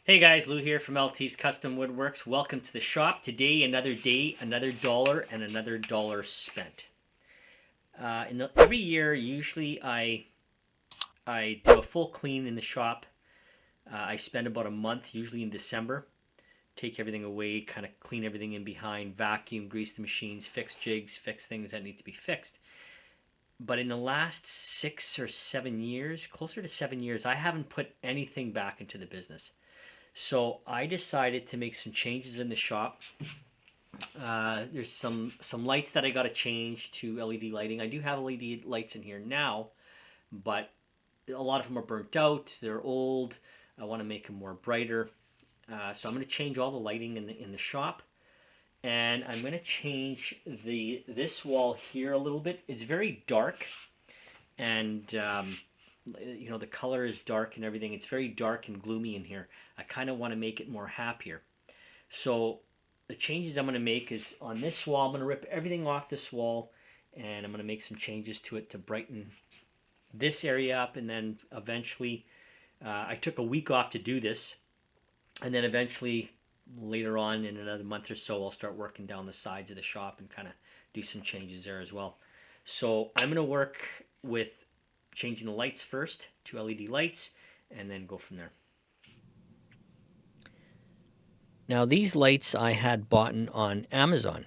Hey guys, Lou here from LT's Custom Woodworks. Welcome to the shop. Today, another dollar, and another dollar spent. Every year, usually I do a full clean in the shop. I spend about a month, usually in December. Take everything away, kind of clean everything in behind, vacuum, grease the machines, fix jigs, fix things that need to be fixed. But in the last 6 or 7 years, closer to 7 years, I haven't put anything back into the business. So I decided to make some changes in the shop. There's some lights that I got to change to LED lighting. I do have LED lights in here now, but a lot of them are burnt out. They're old. I want to make them more brighter. So I'm going to change all the lighting in the shop, and I'm going to change this wall here a little bit. It's very dark, and the color is dark and everything. It's very dark and gloomy in here. I kind of want to make it more happier. So the changes I'm going to make is on this wall. I'm going to rip everything off this wall, and I'm going to make some changes to it to brighten this area up. And then eventually, I took a week off to do this, and then eventually later on in another month or so, I'll start working down the sides of the shop and kind of do some changes there as well. So I'm going to work with changing the lights first to LED lights, and then go from there. Now these lights I had bought on Amazon,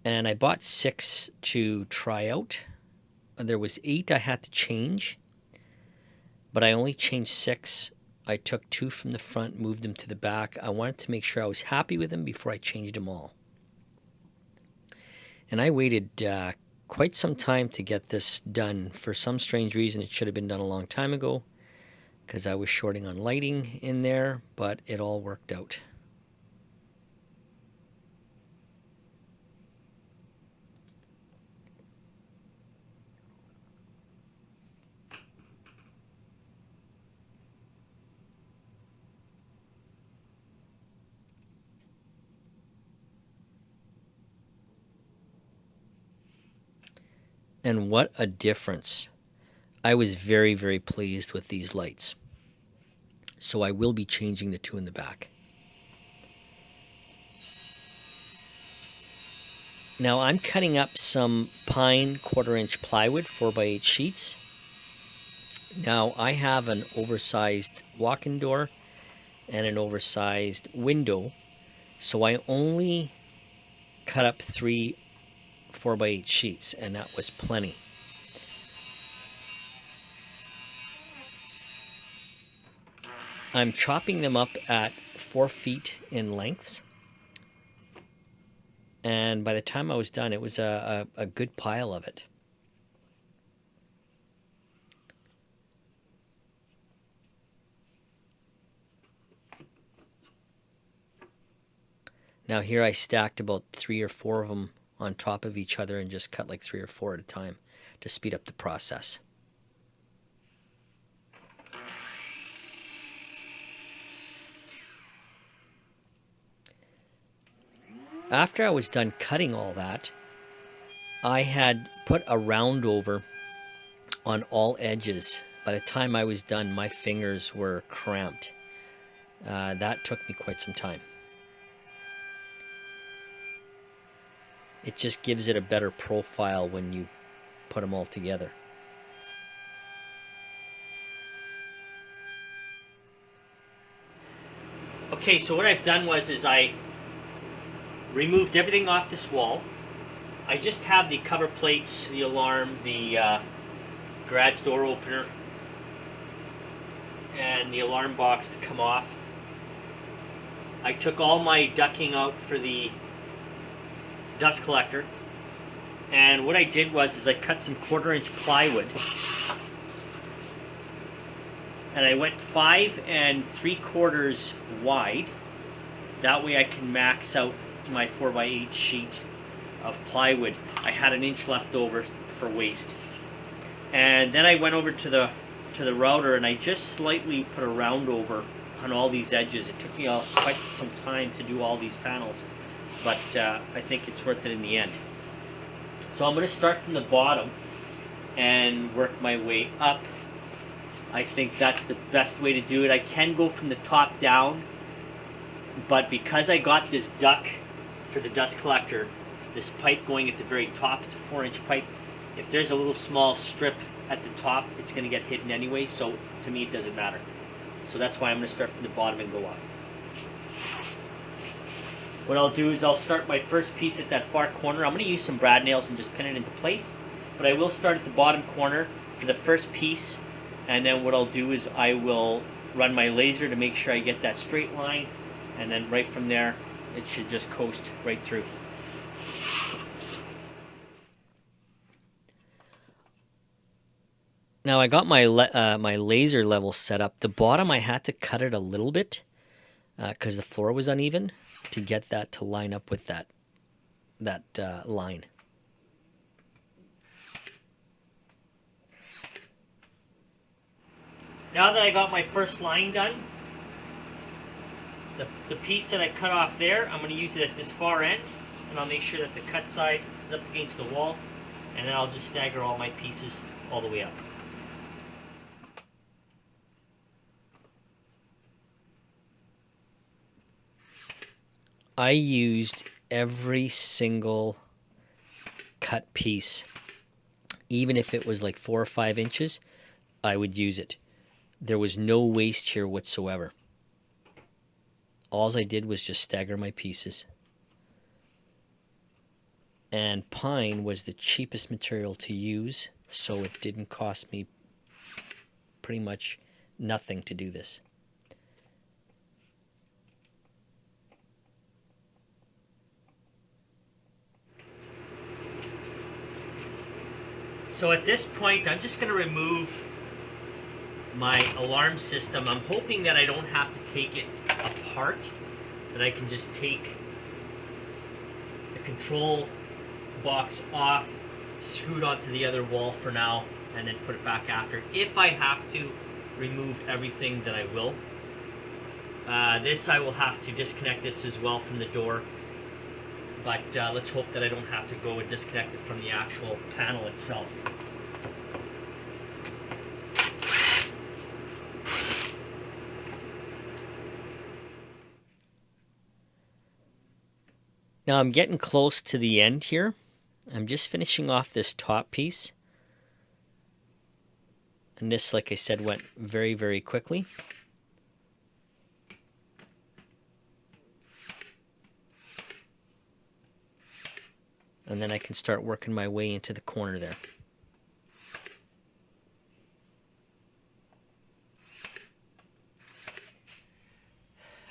and I bought 6 to try out. There was 8 I had to change, but I only changed 6. I took 2 from the front, moved them to the back. I wanted to make sure I was happy with them before I changed them all. And I waited quite some time to get this done. For some strange reason, it should have been done a long time ago, because I was shorting on lighting in there, but it all worked out. And what a difference. I was very, very pleased with these lights. So I will be changing the 2 in the back. Now I'm cutting up some pine 1/4-inch plywood 4x8 sheets. Now I have an oversized walk-in door and an oversized window, so I only cut up 3 4x8 sheets, and that was plenty. I'm chopping them up at 4 feet in lengths, and by the time I was done, it was a good pile of it. Now here I stacked about 3 or 4 of them on top of each other and just cut like 3 or 4 at a time to speed up the process. After I was done cutting all that, I had put a round over on all edges. By the time I was done, my fingers were cramped. That took me quite some time. It just gives it a better profile when you put them all together. Okay, so what I've done is I removed everything off this wall. I just have the cover plates, the alarm, the garage door opener, and the alarm box to come off. I took all my ducking out for the dust collector, and what I did is I cut some 1/4-inch plywood, and I went 5 3/4 wide. That way I can max out my 4x8 sheet of plywood. I had an inch left over for waste, and then I went over to the router, and I just slightly put a round over on all these edges. It took me quite some time to do all these panels, but I think it's worth it in the end. So I'm going to start from the bottom and work my way up I think that's the best way to do it. I can go from the top down, but because I got this duct for the dust collector, this pipe going at the very top, it's a 4-inch pipe. If there's a little small strip at the top, it's going to get hidden anyway, so to me it doesn't matter. So that's why I'm going to start from the bottom and go up. What I'll do is I'll start my first piece at that far corner. I'm going to use some brad nails and just pin it into place, but I will start at the bottom corner for the first piece, and then what I'll do is I will run my laser to make sure I get that straight line, and then right from there it should just coast right through. Now I got my my laser level set up. The bottom I had to cut it a little bit because the floor was uneven to get that to line up with that line. Now that I got my first line done, the piece that I cut off there, I'm going to use it at this far end, and I'll make sure that the cut side is up against the wall, and then I'll just stagger all my pieces all the way up. I used every single cut piece, even if it was like 4 or 5 inches, I would use it. There was no waste here whatsoever. All I did was just stagger my pieces. And pine was the cheapest material to use, so it didn't cost me pretty much nothing to do this. So at this point, I'm just going to remove my alarm system. I'm hoping that I don't have to take it apart, that I can just take the control box off, screw it onto the other wall for now, and then put it back after. If I have to remove everything, that I will. This I will have to disconnect this as well from the door, but let's hope that I don't have to go and disconnect it from the actual panel itself. Now I'm getting close to the end here. I'm just finishing off this top piece. And this, like I said, went very, very quickly. And then I can start working my way into the corner there.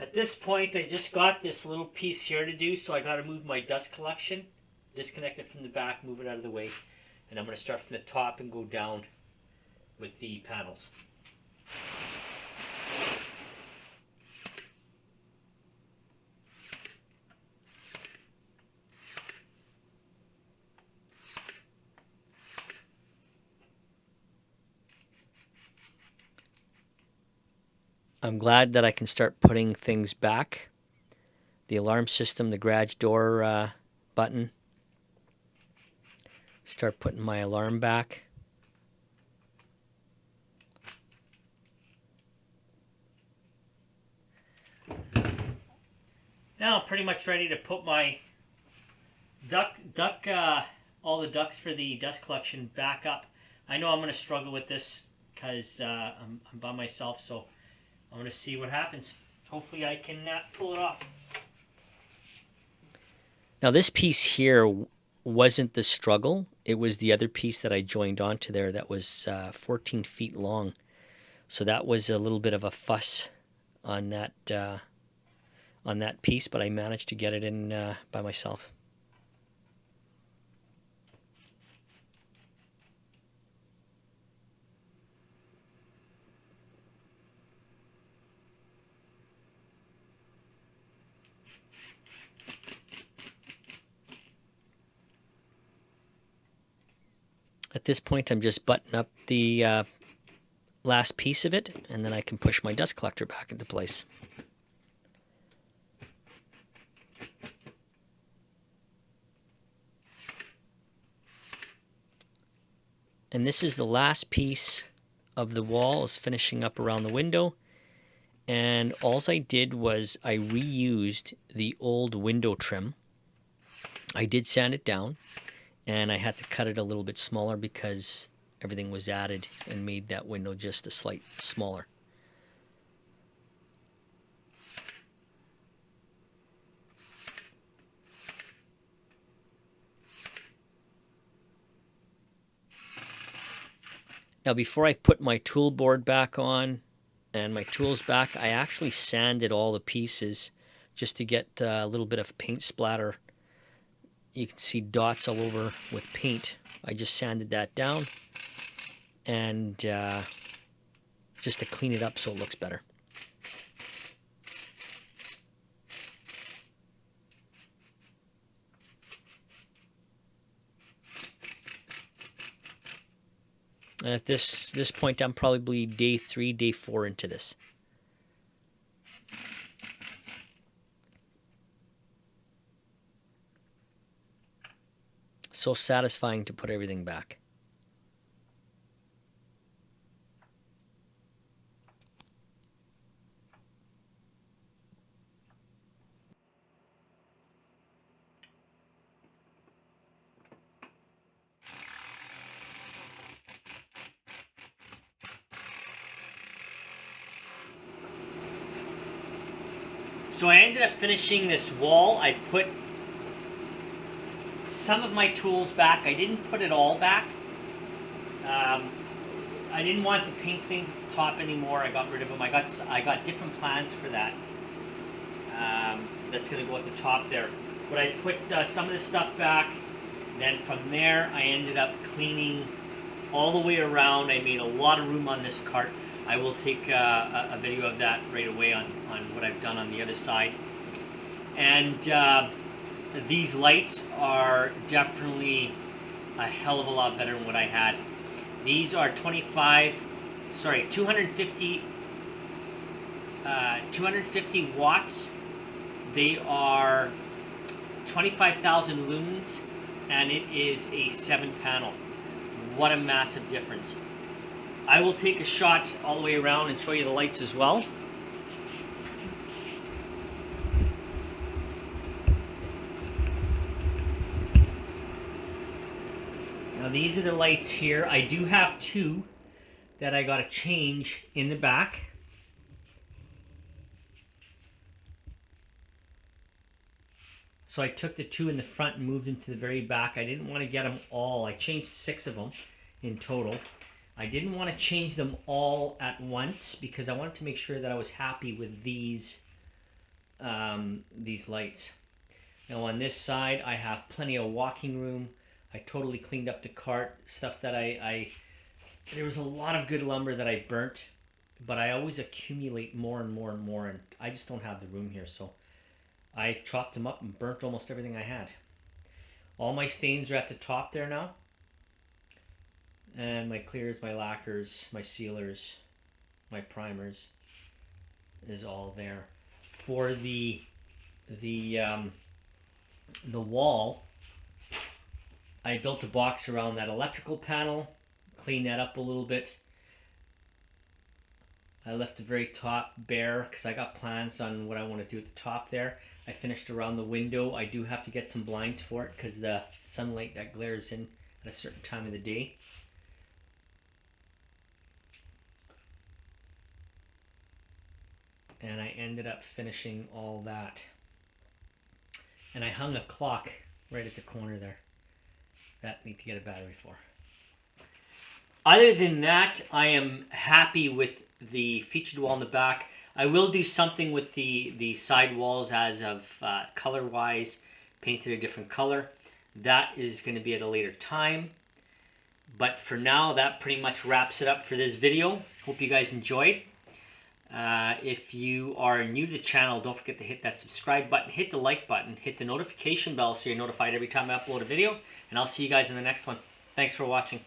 At this point, I just got this little piece here to do, so I got to move my dust collection, disconnect it from the back, move it out of the way, and I'm going to start from the top and go down with the panels. I'm glad that I can start putting things back. The alarm system, the garage door button. Start putting my alarm back. Now I'm pretty much ready to put my all the ducts for the dust collection back up. I know I'm going to struggle with this because I'm by myself, so I'm going to see what happens. Hopefully I can pull it off. Now this piece here wasn't the struggle. It was the other piece that I joined onto there that was 14 feet long. So that was a little bit of a fuss on that piece, but I managed to get it in by myself. At this point, I'm just buttoning up the last piece of it, and then I can push my dust collector back into place. And this is the last piece of the wall is finishing up around the window. And all I did was I reused the old window trim. I did sand it down, and I had to cut it a little bit smaller because everything was added and made that window just a slight smaller. Now before I put my tool board back on and my tools back, I actually sanded all the pieces just to get a little bit of paint splatter. You can see dots all over with paint. I just sanded that down and just to clean it up so it looks better. And at this point, I'm probably day 3, day 4 into this. So satisfying to put everything back. So I ended up finishing this wall. I put some of my tools back. I didn't put it all back. I didn't want the paint stains at the top anymore. I got rid of them. I got different plans for that. That's going to go at the top there. But I put some of the stuff back. Then from there, I ended up cleaning all the way around. I made a lot of room on this cart. I will take a video of that right away on what I've done on the other side. And these lights are definitely a hell of a lot better than what I had. These are 250 watts. They are 25,000 lumens, and it is a 7-panel. What a massive difference. I will take a shot all the way around and show you the lights as well. Now these are the lights here. I do have 2 that I got to change in the back. So I took the 2 in the front and moved them to the very back. I didn't want to get them all. I changed 6 of them in total. I didn't want to change them all at once because I wanted to make sure that I was happy with these lights. Now on this side, I have plenty of walking room. I totally cleaned up the cart, stuff that there was a lot of good lumber that I burnt, but I always accumulate more and more and more, and I just don't have the room here, so I chopped them up and burnt almost everything I had. All my stains are at the top there now. And my clears, my lacquers, my sealers, my primers is all there. For the wall, I built a box around that electrical panel, cleaned that up a little bit. I left the very top bare because I got plans on what I want to do at the top there. I finished around the window. I do have to get some blinds for it because the sunlight that glares in at a certain time of the day. And I ended up finishing all that. And I hung a clock right at the corner there that I need to get a battery for. Other than that, I am happy with the featured wall in the back. I will do something with the side walls as of color-wise, painted a different color. That is going to be at a later time. But for now, that pretty much wraps it up for this video. Hope you guys enjoyed. If you are new to the channel, don't forget to hit that subscribe button, hit the like button, hit the notification bell so you're notified every time I upload a video, and I'll see you guys in the next one. Thanks for watching.